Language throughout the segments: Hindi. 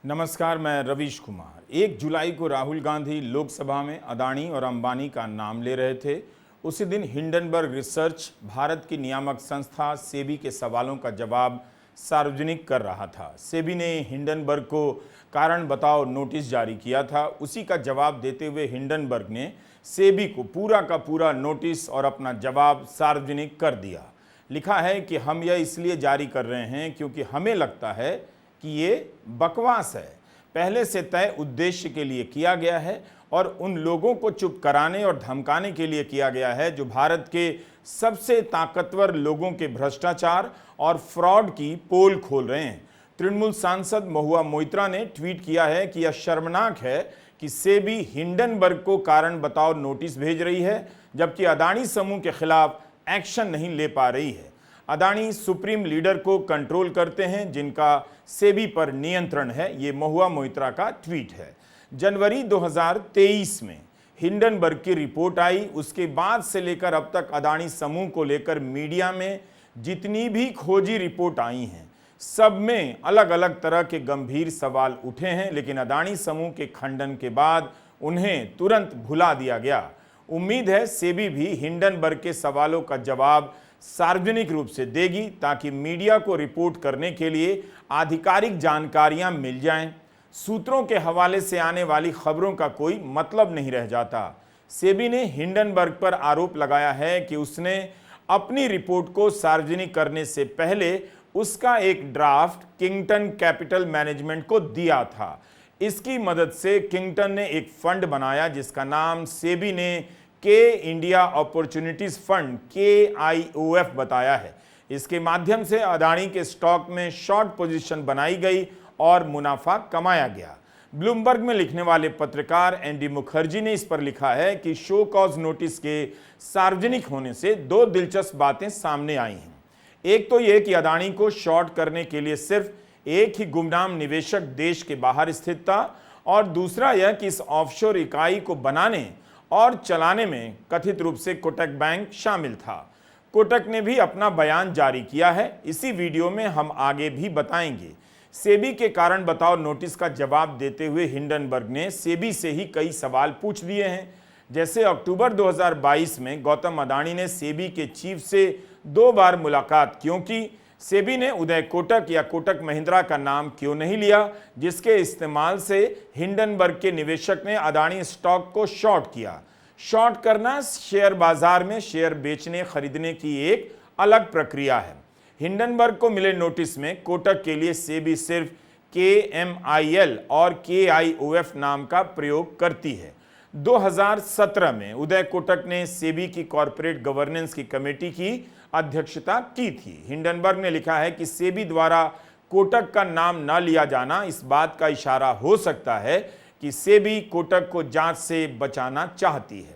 नमस्कार, मैं रवीश कुमार। 1 जुलाई को राहुल गांधी लोकसभा में अदानी और अंबानी का नाम ले रहे थे। उसी दिन हिंडनबर्ग रिसर्च भारत की नियामक संस्था सेबी के सवालों का जवाब सार्वजनिक कर रहा था। सेबी ने हिंडनबर्ग को कारण बताओ नोटिस जारी किया था। उसी का जवाब देते हुए हिंडनबर्ग ने सेबी को पूरा का पूरा नोटिस और अपना जवाब सार्वजनिक कर दिया। लिखा है कि हम यह इसलिए जारी कर रहे हैं क्योंकि हमें लगता है कि ये बकवास है, पहले से तय उद्देश्य के लिए किया गया है और उन लोगों को चुप कराने और धमकाने के लिए किया गया है जो भारत के सबसे ताकतवर लोगों के भ्रष्टाचार और फ्रॉड की पोल खोल रहे हैं। तृणमूल सांसद महुआ मोइत्रा ने ट्वीट किया है कि यह शर्मनाक है कि सेबी हिंडनबर्ग को कारण बताओ नोटिस भेज रही है जबकि अदानी समूह के खिलाफ एक्शन नहीं ले पा रही है। अदानी सुप्रीम लीडर को कंट्रोल करते हैं जिनका सेबी पर नियंत्रण है। ये महुआ मोइत्रा का ट्वीट है। जनवरी 2023 में हिंडनबर्ग की रिपोर्ट आई। उसके बाद से लेकर अब तक अदानी समूह को लेकर मीडिया में जितनी भी खोजी रिपोर्ट आई हैं सब में अलग अलग तरह के गंभीर सवाल उठे हैं, लेकिन अदानी समूह के खंडन के बाद उन्हें तुरंत भुला दिया गया। उम्मीद है सेबी भी हिंडनबर्ग के सवालों का जवाब सार्वजनिक रूप से देगी ताकि मीडिया को रिपोर्ट करने के लिए आधिकारिक जानकारियां मिल जाएं। सूत्रों के हवाले से आने वाली खबरों का कोई मतलब नहीं रह जाता। सेबी ने हिंडनबर्ग पर आरोप लगाया है कि उसने अपनी रिपोर्ट को सार्वजनिक करने से पहले उसका एक ड्राफ्ट किंगटन कैपिटल मैनेजमेंट को दिया था। इसकी मदद से किंगटन ने एक फंड बनाया जिसका नाम सेबी ने के इंडिया अपॉर्चुनिटीज फंड KIOF बताया है। इसके माध्यम से अदानी के स्टॉक में शॉर्ट पोजीशन बनाई गई और मुनाफा कमाया गया। ब्लूमबर्ग में लिखने वाले पत्रकार एनडी मुखर्जी ने इस पर लिखा है कि शो कॉज नोटिस के सार्वजनिक होने से 2 दिलचस्प बातें सामने आई हैं। एक तो यह कि अदानी को शॉर्ट करने के लिए सिर्फ एक ही गुमनाम निवेशक देश के बाहर स्थित था और दूसरा यह कि इस ऑफशोर इकाई को बनाने और चलाने में कथित रूप से कोटक बैंक शामिल था। कोटक ने भी अपना बयान जारी किया है। इसी वीडियो में हम आगे भी बताएंगे। सेबी के कारण बताओ नोटिस का जवाब देते हुए हिंडनबर्ग ने सेबी से ही कई सवाल पूछ लिए हैं। जैसे अक्टूबर 2022 में गौतम अदानी ने सेबी के चीफ से 2 बार मुलाकात क्यों की? सेबी ने उदय कोटक या कोटक महिंद्रा का नाम क्यों नहीं लिया जिसके इस्तेमाल से हिंडनबर्ग के निवेशक ने अदानी स्टॉक को शॉर्ट किया? शॉर्ट करना शेयर बाजार में शेयर बेचने खरीदने की एक अलग प्रक्रिया है। हिंडनबर्ग को मिले नोटिस में कोटक के लिए सेबी सिर्फ KMIL और KIOF नाम का प्रयोग करती है। 2017 में उदय कोटक ने सेबी की कॉर्पोरेट गवर्नेंस की कमेटी की अध्यक्षता की थी। हिंडनबर्ग ने लिखा है कि सेबी द्वारा कोटक का नाम न लिया जाना इस बात का इशारा हो सकता है कि सेबी कोटक को जांच से बचाना चाहती है।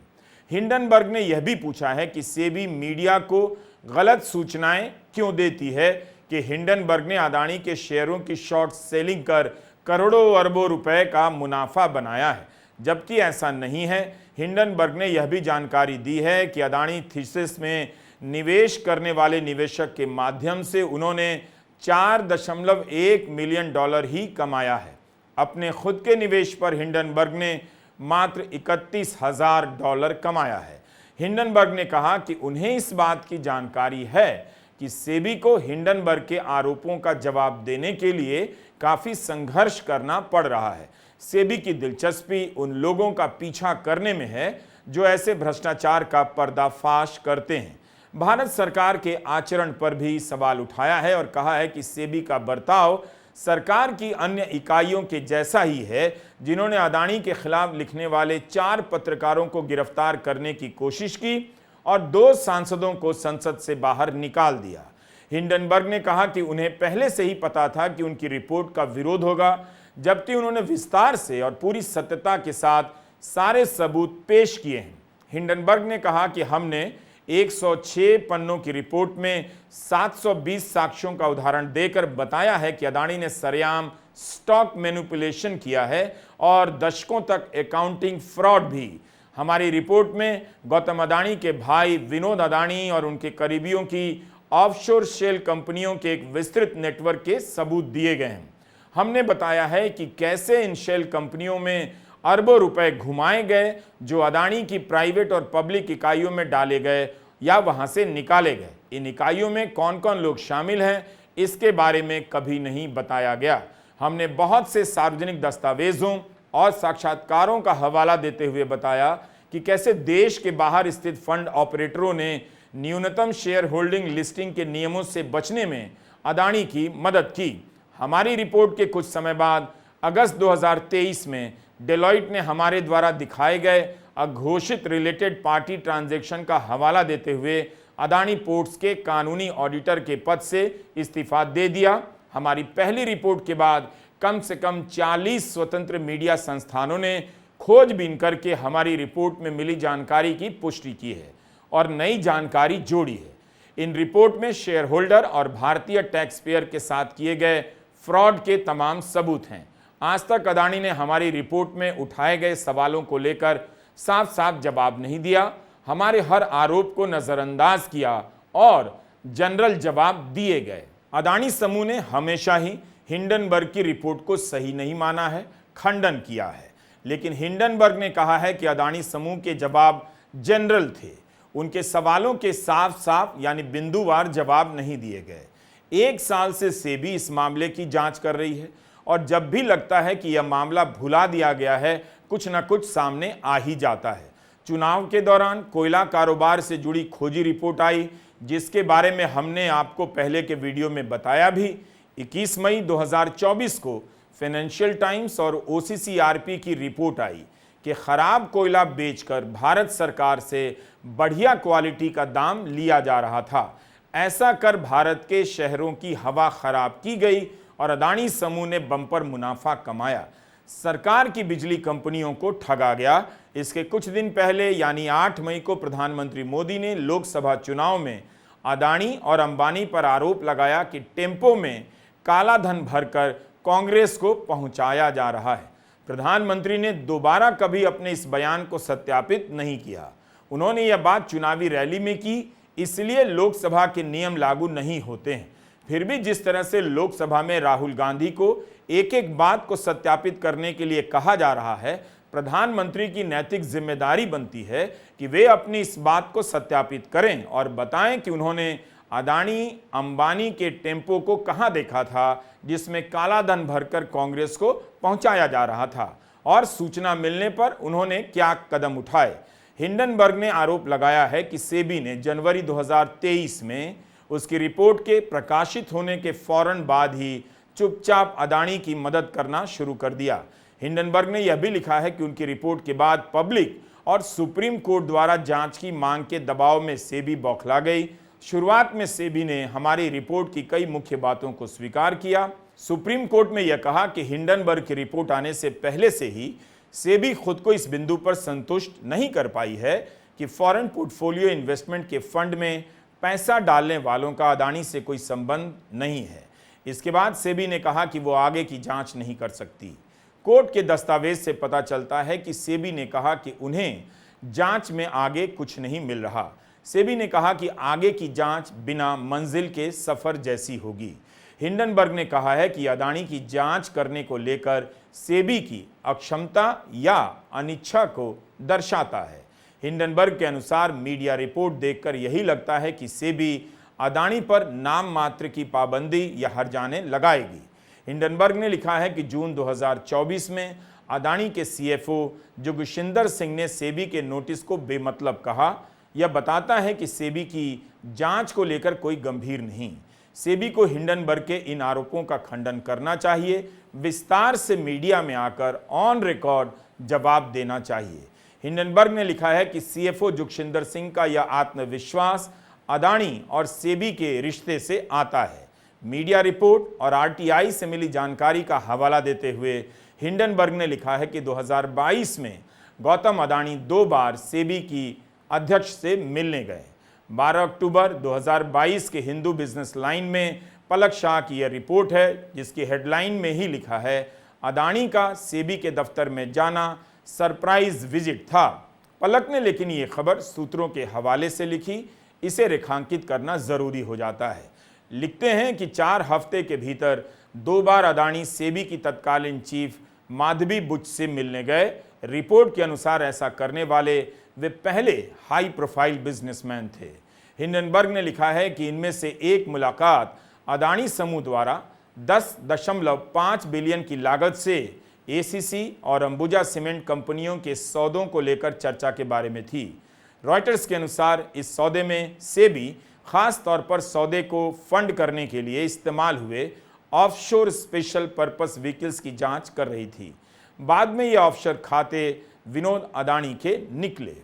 हिंडनबर्ग ने यह भी पूछा है कि सेबी मीडिया को गलत सूचनाएं क्यों देती है कि हिंडनबर्ग ने अदानी के शेयरों की शॉर्ट सेलिंग कर करोड़ों अरबों रुपए का मुनाफा बनाया है, जबकि ऐसा नहीं है। हिंडनबर्ग ने यह भी जानकारी दी है कि अदानी थीसिस में निवेश करने वाले निवेशक के माध्यम से उन्होंने $4.1 मिलियन ही कमाया है। अपने खुद के निवेश पर हिंडनबर्ग ने मात्र $31,000 कमाया है। हिंडनबर्ग ने कहा कि उन्हें इस बात की जानकारी है कि सेबी को हिंडनबर्ग के आरोपों का जवाब देने के लिए काफी संघर्ष करना पड़ रहा है। सेबी की दिलचस्पी उन लोगों का पीछा करने में है जो ऐसे भ्रष्टाचार का पर्दाफाश करते हैं। भारत सरकार के आचरण पर भी सवाल उठाया है और कहा है कि सेबी का बर्ताव सरकार की अन्य इकाइयों के जैसा ही है जिन्होंने अदानी के खिलाफ लिखने वाले 4 पत्रकारों को गिरफ्तार करने की कोशिश की और 2 सांसदों को संसद से बाहर निकाल दिया। हिंडनबर्ग ने कहा कि उन्हें पहले से ही पता था कि उनकी रिपोर्ट का विरोध होगा, जबकि उन्होंने विस्तार से और पूरी सत्यता के साथ सारे सबूत पेश किए हैं। हिंडनबर्ग ने कहा कि हमने 106 पन्नों की रिपोर्ट में 720 साक्ष्यों का उदाहरण देकर बताया है कि अदानी ने सरेआम स्टॉक मैनिपुलेशन किया है और दशकों तक अकाउंटिंग फ्रॉड भी। हमारी रिपोर्ट में गौतम अदानी के भाई विनोद अदानी और उनके करीबियों की ऑफशोर शेल कंपनियों के एक विस्तृत नेटवर्क के सबूत दिए गए हैं। हमने बताया है कि कैसे इन शेल कंपनियों में अरबों रुपए घुमाए गए जो अदानी की प्राइवेट और पब्लिक इकाइयों में डाले गए या वहां से निकाले गए। इन इकाइयों में कौन कौन लोग शामिल हैं, इसके बारे में कभी नहीं बताया गया। हमने बहुत से सार्वजनिक दस्तावेजों और साक्षात्कारों का हवाला देते हुए बताया कि कैसे देश के बाहर स्थित फंड ऑपरेटरों ने न्यूनतम शेयर होल्डिंग लिस्टिंग के नियमों से बचने में अदानी की मदद की। हमारी रिपोर्ट के कुछ समय बाद अगस्त 2023 में डेलॉइट ने हमारे द्वारा दिखाए गए अघोषित रिलेटेड पार्टी ट्रांजैक्शन का हवाला देते हुए अदानी पोर्ट्स के कानूनी ऑडिटर के पद से इस्तीफा दे दिया। हमारी पहली रिपोर्ट के बाद कम से कम 40 स्वतंत्र मीडिया संस्थानों ने खोजबीन करके हमारी रिपोर्ट में मिली जानकारी की पुष्टि की है और नई जानकारी जोड़ी है। इन रिपोर्ट में शेयर होल्डर और भारतीय टैक्स पेयर के साथ किए गए फ्रॉड के तमाम सबूत हैं। आज तक अदानी ने हमारी रिपोर्ट में उठाए गए सवालों को लेकर साफ साफ जवाब नहीं दिया, हमारे हर आरोप को नजरअंदाज किया और जनरल जवाब दिए गए। अदानी समूह ने हमेशा ही हिंडनबर्ग की रिपोर्ट को सही नहीं माना है, खंडन किया है, लेकिन हिंडनबर्ग ने कहा है कि अदानी समूह के जवाब जनरल थे, उनके सवालों के साफ साफ यानी बिंदुवार जवाब नहीं दिए गए। 1 साल से सेबी इस मामले की जांच कर रही है और जब भी लगता है कि यह मामला भुला दिया गया है, कुछ न कुछ सामने आ ही जाता है। चुनाव के दौरान कोयला कारोबार से जुड़ी खोजी रिपोर्ट आई, जिसके बारे में हमने आपको पहले के वीडियो में बताया भी। 21 मई 2024 को फाइनेंशियल टाइम्स और OCCRP की रिपोर्ट आई कि खराब कोयला बेचकर भारत सरकार से बढ़िया क्वालिटी का दाम लिया जा रहा था। ऐसा कर भारत के शहरों की हवा खराब की गई और अदानी समूह ने बम्पर मुनाफा कमाया। सरकार की बिजली कंपनियों को ठगा गया। इसके कुछ दिन पहले यानी 8 मई को प्रधानमंत्री मोदी ने लोकसभा चुनाव में अदानी और अंबानी पर आरोप लगाया कि टेम्पो में काला धन भरकर कांग्रेस को पहुंचाया जा रहा है। प्रधानमंत्री ने दोबारा कभी अपने इस बयान को सत्यापित नहीं किया। उन्होंने यह बात चुनावी रैली में की, इसलिए लोकसभा के नियम लागू नहीं होते हैं। फिर भी जिस तरह से लोकसभा में राहुल गांधी को एक एक बात को सत्यापित करने के लिए कहा जा रहा है, प्रधानमंत्री की नैतिक जिम्मेदारी बनती है कि वे अपनी इस बात को सत्यापित करें और बताएं कि उन्होंने अदानी अंबानी के टेम्पो को कहां देखा था जिसमें काला धन भरकर कांग्रेस को पहुंचाया जा रहा था और सूचना मिलने पर उन्होंने क्या कदम उठाए। हिंडनबर्ग ने आरोप लगाया है कि सेबी ने जनवरी 2023 में उसकी रिपोर्ट के प्रकाशित होने के फौरन बाद ही चुपचाप अदानी की मदद करना शुरू कर दिया। हिंडनबर्ग ने यह भी लिखा है कि उनकी रिपोर्ट के बाद पब्लिक और सुप्रीम कोर्ट द्वारा जांच की मांग के दबाव में सेबी बौखला गई। शुरुआत में सेबी ने हमारी रिपोर्ट की कई मुख्य बातों को स्वीकार किया। सुप्रीम कोर्ट में यह कहा कि हिंडनबर्ग की रिपोर्ट आने से पहले से ही सेबी खुद को इस बिंदु पर संतुष्ट नहीं कर पाई है कि फॉरेन पोर्टफोलियो इन्वेस्टमेंट के फंड में पैसा डालने वालों का अदानी से कोई संबंध नहीं है। इसके बाद सेबी ने कहा कि वो आगे की जांच नहीं कर सकती। कोर्ट के दस्तावेज से पता चलता है कि सेबी ने कहा कि उन्हें जांच में आगे कुछ नहीं मिल रहा। सेबी ने कहा कि आगे की जांच बिना मंजिल के सफर जैसी होगी। हिंडनबर्ग ने कहा है कि अदानी की जांच करने को लेकर सेबी की अक्षमता या अनिच्छा को दर्शाता है। हिंडनबर्ग के अनुसार मीडिया रिपोर्ट देखकर यही लगता है कि सेबी अदानी पर नाम मात्र की पाबंदी या हर्जाने लगाएगी। हिंडनबर्ग ने लिखा है कि जून 2024 में अदानी के CFO जोगिशिंदर सिंह ने सेबी के नोटिस को बेमतलब कहा। यह बताता है कि सेबी की जांच को लेकर कोई गंभीर नहीं। सेबी को हिंडनबर्ग के इन आरोपों का खंडन करना चाहिए, विस्तार से मीडिया में आकर ऑन रिकॉर्ड जवाब देना चाहिए। हिंडनबर्ग ने लिखा है कि CFO जोगिशिंदर सिंह का यह आत्मविश्वास अदानी और सेबी के रिश्ते से आता है। मीडिया रिपोर्ट और RTI से मिली जानकारी का हवाला देते हुए हिंडनबर्ग ने लिखा है कि 2022 में गौतम अदानी 2 बार सेबी की अध्यक्ष से मिलने गए। 12 अक्टूबर 2022 के हिंदू बिजनेस लाइन में पलक शाह की यह रिपोर्ट है, जिसकी हेडलाइन में ही लिखा है, अदानी का सेबी के दफ्तर में जाना सरप्राइज विजिट था। पलक ने लेकिन ये खबर सूत्रों के हवाले से लिखी, इसे रेखांकित करना जरूरी हो जाता है। लिखते हैं कि 4 हफ्ते के भीतर 2 बार अदानी सेबी की तत्कालीन चीफ माधवी बुच से मिलने गए। रिपोर्ट के अनुसार ऐसा करने वाले वे पहले हाई प्रोफाइल बिजनेसमैन थे। हिंडनबर्ग ने लिखा है कि इनमें से एक मुलाकात अदानी समूह द्वारा 10.5 बिलियन की लागत से एसीसी और अंबुजा सीमेंट कंपनियों के सौदों को लेकर चर्चा के बारे में थी। रॉयटर्स के अनुसार इस सौदे में सेबी खास तौर पर सौदे को फंड करने के लिए इस्तेमाल हुए ऑफशोर स्पेशल पर्पस व्हीकल्स की जांच कर रही थी। बाद में ये ऑफशोर खाते विनोद अदानी के निकले।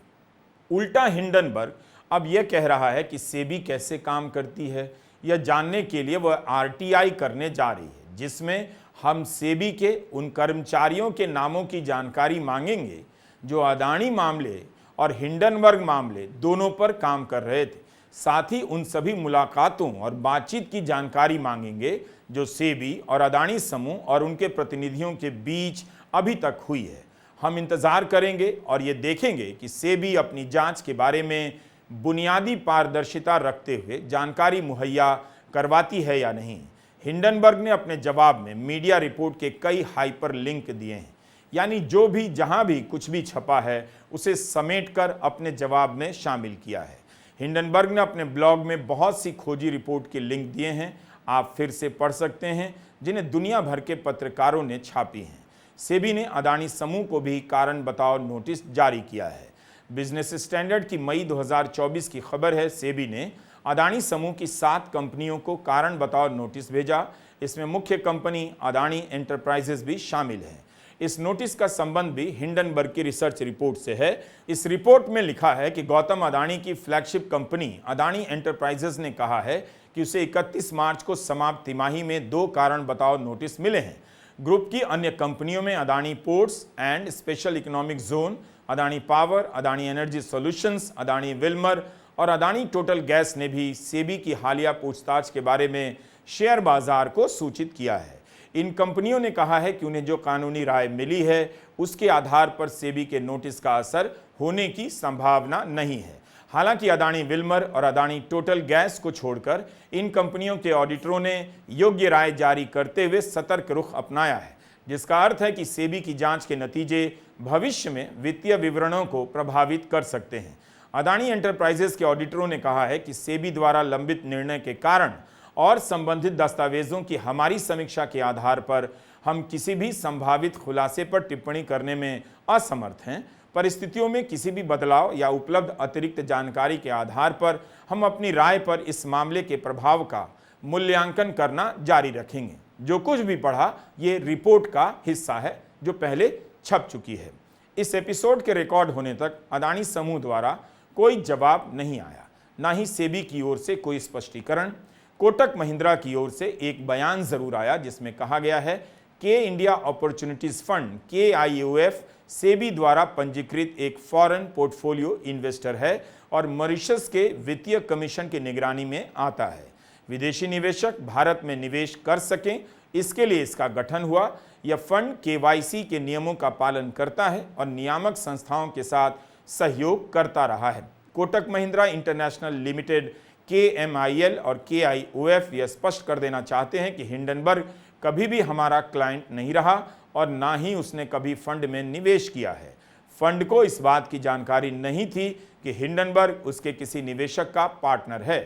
उल्टा हिंडनबर्ग अब यह कह रहा है कि सेबी कैसे काम करती है, यह जानने के लिए वह आरटीआई करने जा रही है, जिसमें हम सेबी के उन कर्मचारियों के नामों की जानकारी मांगेंगे जो अदानी मामले और हिंडनबर्ग मामले दोनों पर काम कर रहे थे। साथ ही उन सभी मुलाकातों और बातचीत की जानकारी मांगेंगे जो सेबी और अदानी समूह और उनके प्रतिनिधियों के बीच अभी तक हुई है। हम इंतजार करेंगे और ये देखेंगे कि सेबी अपनी जांच के बारे में बुनियादी पारदर्शिता रखते हुए जानकारी मुहैया करवाती है या नहीं। हिंडनबर्ग ने अपने जवाब में मीडिया रिपोर्ट के कई हाइपर लिंक दिए हैं, यानी जो भी जहां भी कुछ भी छपा है उसे समेटकर अपने जवाब में शामिल किया है। हिंडनबर्ग ने अपने ब्लॉग में बहुत सी खोजी रिपोर्ट के लिंक दिए हैं, आप फिर से पढ़ सकते हैं, जिन्हें दुनिया भर के पत्रकारों ने छापी हैं। सेबी ने अदानी समूह को भी कारण बताओ नोटिस जारी किया है। बिजनेस स्टैंडर्ड की मई 2024 की खबर है, सेबी ने अदानी समूह की 7 कंपनियों को कारण बताओ नोटिस भेजा। इसमें मुख्य कंपनी अदानी एंटरप्राइजेस भी शामिल है। इस नोटिस का संबंध भी हिंडनबर्ग की रिसर्च रिपोर्ट से है। इस रिपोर्ट में लिखा है कि गौतम अदानी की फ्लैगशिप कंपनी अदानी एंटरप्राइजेस ने कहा है कि उसे 31 मार्च को समाप्त तिमाही में 2 कारण बताओ नोटिस मिले हैं। ग्रुप की अन्य कंपनियों में Adani ports and special economic zone, Adani power, Adani energy solutions, Adani Wilmer और अदानी टोटल गैस ने भी सेबी की हालिया पूछताछ के बारे में शेयर बाजार को सूचित किया है। इन कंपनियों ने कहा है कि उन्हें जो कानूनी राय मिली है उसके आधार पर सेबी के नोटिस का असर होने की संभावना नहीं है। हालांकि अदानी विल्मर और अदानी टोटल गैस को छोड़कर इन कंपनियों के ऑडिटरों ने योग्य राय जारी करते हुए सतर्क रुख अपनाया है, जिसका अर्थ है कि सेबी की जांच के नतीजे भविष्य में वित्तीय विवरणों को प्रभावित कर सकते हैं। अदानी एंटरप्राइजेस के ऑडिटरों ने कहा है कि सेबी द्वारा लंबित निर्णय के कारण और संबंधित दस्तावेजों की हमारी समीक्षा के आधार पर हम किसी भी संभावित खुलासे पर टिप्पणी करने में असमर्थ हैं। परिस्थितियों में किसी भी बदलाव या उपलब्ध अतिरिक्त जानकारी के आधार पर हम अपनी राय पर इस मामले के प्रभाव का मूल्यांकन करना जारी रखेंगे। जो कुछ भी पढ़ा ये रिपोर्ट का हिस्सा है जो पहले छप चुकी है। इस एपिसोड के रिकॉर्ड होने तक अदानी समूह द्वारा कोई जवाब नहीं आया, ना ही सेबी की ओर से कोई स्पष्टीकरण। कोटक महिंद्रा की ओर से एक बयान जरूर आया जिसमें कहा गया है के India opportunities fund KIOF SEBI द्वारा पंजीकृत एक फॉरेन पोर्टफोलियो इन्वेस्टर है और मॉरिशस के वित्तीय कमीशन की निगरानी में आता है। विदेशी निवेशक भारत में निवेश कर सकें इसके लिए इसका गठन हुआ। यह फंड KYC के नियमों का पालन करता है और नियामक संस्थाओं के साथ सहयोग करता रहा है। Kotak Mahindra international limited KMIL और KIOF यह स्पष्ट कर देना चाहते हैं कि हिंडनबर्ग कभी भी हमारा क्लाइंट नहीं रहा और ना ही उसने कभी फंड में निवेश किया है। फंड को इस बात की जानकारी नहीं थी कि हिंडनबर्ग उसके किसी निवेशक का पार्टनर है।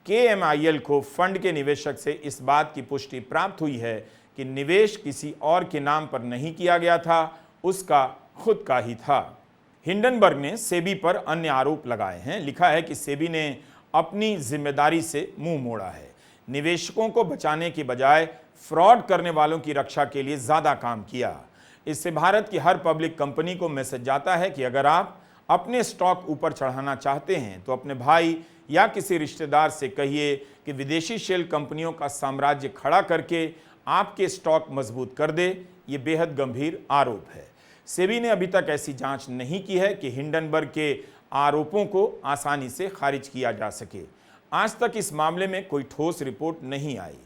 KMIL को फंड के निवेशक से इस बात की पुष्टि प्राप्त हुई है कि निवेश किसी और के नाम पर नहीं किया गया था, उसका खुद का ही था। हिंडनबर्ग ने सेबी पर अन्य आरोप लगाए हैं। लिखा है कि सेबी ने अपनी जिम्मेदारी से मुंह मोड़ा है, निवेशकों को बचाने की बजाय फ्रॉड करने वालों की रक्षा के लिए ज्यादा काम किया। इससे भारत की हर पब्लिक कंपनी को मैसेज जाता है कि अगर आप अपने स्टॉक ऊपर चढ़ाना चाहते हैं तो अपने भाई या किसी रिश्तेदार से कहिए कि विदेशी शेल कंपनियों का साम्राज्य खड़ा करके आपके स्टॉक मजबूत कर दे। ये बेहद गंभीर आरोप है। सेबी ने अभी तक ऐसी जांच नहीं की है कि हिंडनबर्ग के आरोपों को आसानी से खारिज किया जा सके। आज तक इस मामले में कोई ठोस रिपोर्ट नहीं आई।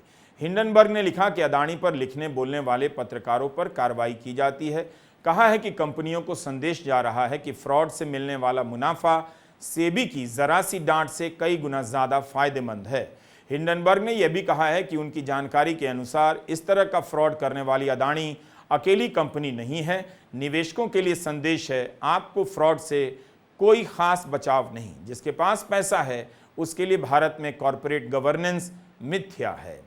हिंडनबर्ग ने लिखा कि अदानी पर लिखने बोलने वाले पत्रकारों पर कार्रवाई की जाती है। कहा है कि कंपनियों को संदेश जा रहा है कि फ्रॉड से मिलने वाला मुनाफा सेबी की जरा सी डांट से कई गुना ज्यादा फायदेमंद है। हिंडनबर्ग ने यह भी कहा है कि उनकी जानकारी के अनुसार इस तरह का फ्रॉड करने वाली अदानी अकेली कंपनी नहीं है। निवेशकों के लिए संदेश है, आपको फ्रॉड से कोई खास बचाव नहीं। जिसके पास पैसा है उसके लिए भारत में कॉरपोरेट गवर्नेंस मिथ्या है।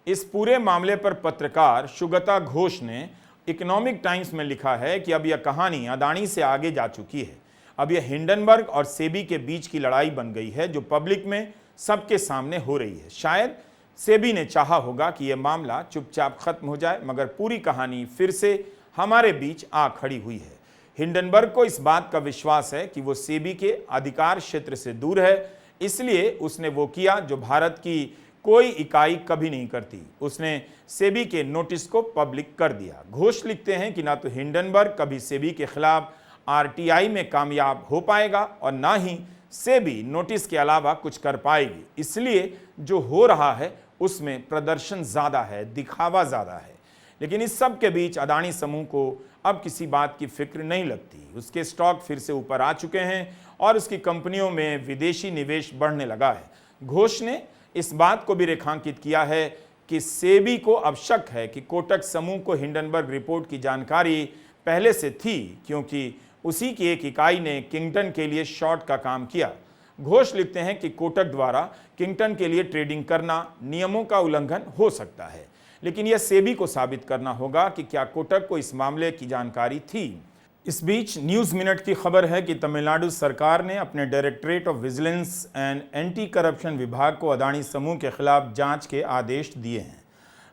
इस पूरे मामले पर पत्रकार सुगता घोष ने इकोनॉमिक टाइम्स में लिखा है कि अब यह कहानी अदानी से आगे जा चुकी है। अब यह हिंडनबर्ग और सेबी के बीच की लड़ाई बन गई है जो पब्लिक में सबके सामने हो रही है। शायद सेबी ने चाहा होगा कि यह मामला चुपचाप खत्म हो जाए, मगर पूरी कहानी फिर से हमारे बीच आ खड़ी हुई है। हिंडनबर्ग को इस बात का विश्वास है कि वो सेबी के अधिकार क्षेत्र से दूर है, इसलिए उसने वो किया जो भारत की कोई इकाई कभी नहीं करती। उसने सेबी के नोटिस को पब्लिक कर दिया। घोष लिखते हैं कि ना तो हिंडनबर्ग कभी सेबी के खिलाफ आरटीआई में कामयाब हो पाएगा और ना ही सेबी नोटिस के अलावा कुछ कर पाएगी। इसलिए जो हो रहा है उसमें प्रदर्शन ज़्यादा है, दिखावा ज़्यादा है। लेकिन इस सब के बीच अदानी समूह को अब किसी बात की फिक्र नहीं लगती। उसके स्टॉक फिर से ऊपर आ चुके हैं और उसकी कंपनियों में विदेशी निवेश बढ़ने लगा है। घोष ने इस बात को भी रेखांकित किया है कि सेबी को अब शक है कि कोटक समूह को हिंडनबर्ग रिपोर्ट की जानकारी पहले से थी, क्योंकि उसी की एक इकाई ने किंगटन के लिए शॉर्ट का काम किया। घोष लिखते हैं कि कोटक द्वारा किंगटन के लिए ट्रेडिंग करना नियमों का उल्लंघन हो सकता है, लेकिन यह सेबी को साबित करना होगा कि क्या कोटक को इस मामले की जानकारी थी। इस बीच न्यूज़ मिनट की खबर है कि तमिलनाडु सरकार ने अपने directorate of vigilance and anti corruption विभाग को अदानी समूह के खिलाफ जांच के आदेश दिए हैं।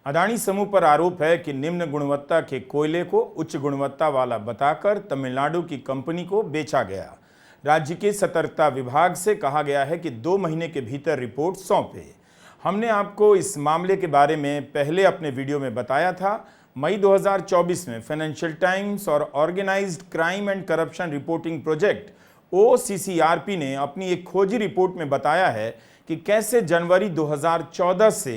अदानी समूह पर आरोप है कि निम्न गुणवत्ता के कोयले को उच्च गुणवत्ता वाला बताकर तमिलनाडु की कंपनी को बेचा गया। राज्य के सतर्कता विभाग से कहा गया है कि 2 महीने के भीतर रिपोर्ट सौंपे। हमने आपको इस मामले के बारे में पहले अपने वीडियो में बताया था। मई 2024 में फाइनेंशियल टाइम्स और Organized Crime and Corruption Reporting Project OCCRP ने अपनी एक खोजी रिपोर्ट में बताया है कि कैसे जनवरी 2014 से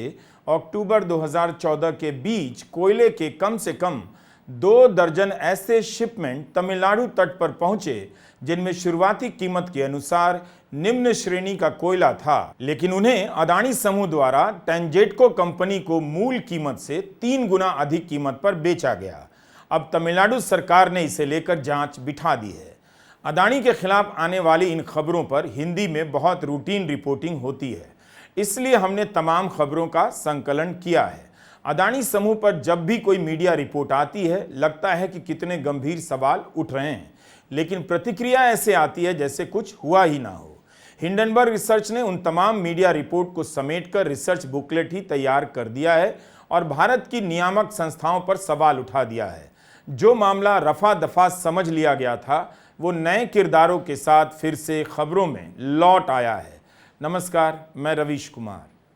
अक्टूबर 2014 के बीच कोयले के कम से कम 2 दर्जन ऐसे शिपमेंट तमिलनाडु तट पर पहुंचे जिनमें शुरुआती कीमत के अनुसार निम्न श्रेणी का कोयला था, लेकिन उन्हें अदानी समूह द्वारा टेंजेटको कंपनी को मूल कीमत से 3 गुना अधिक कीमत पर बेचा गया। अब तमिलनाडु सरकार ने इसे लेकर जांच बिठा दी है। अदानी के खिलाफ आने वाली इन खबरों पर हिंदी में बहुत रूटीन रिपोर्टिंग होती है, इसलिए हमने तमाम खबरों का संकलन किया है। अदानी समूह पर जब भी कोई मीडिया रिपोर्ट आती है, लगता है कि कितने गंभीर सवाल उठ रहे हैं, लेकिन प्रतिक्रिया ऐसे आती है जैसे कुछ हुआ ही ना हो। हिंडनबर्ग रिसर्च ने उन तमाम मीडिया रिपोर्ट को समेटकर रिसर्च बुकलेट ही तैयार कर दिया है और भारत की नियामक संस्थाओं पर सवाल उठा दिया है। जो मामला रफा दफा समझ लिया गया था, वो नए किरदारों के साथ फिर से खबरों में लौट आया है। नमस्कार, मैं रवीश कुमार।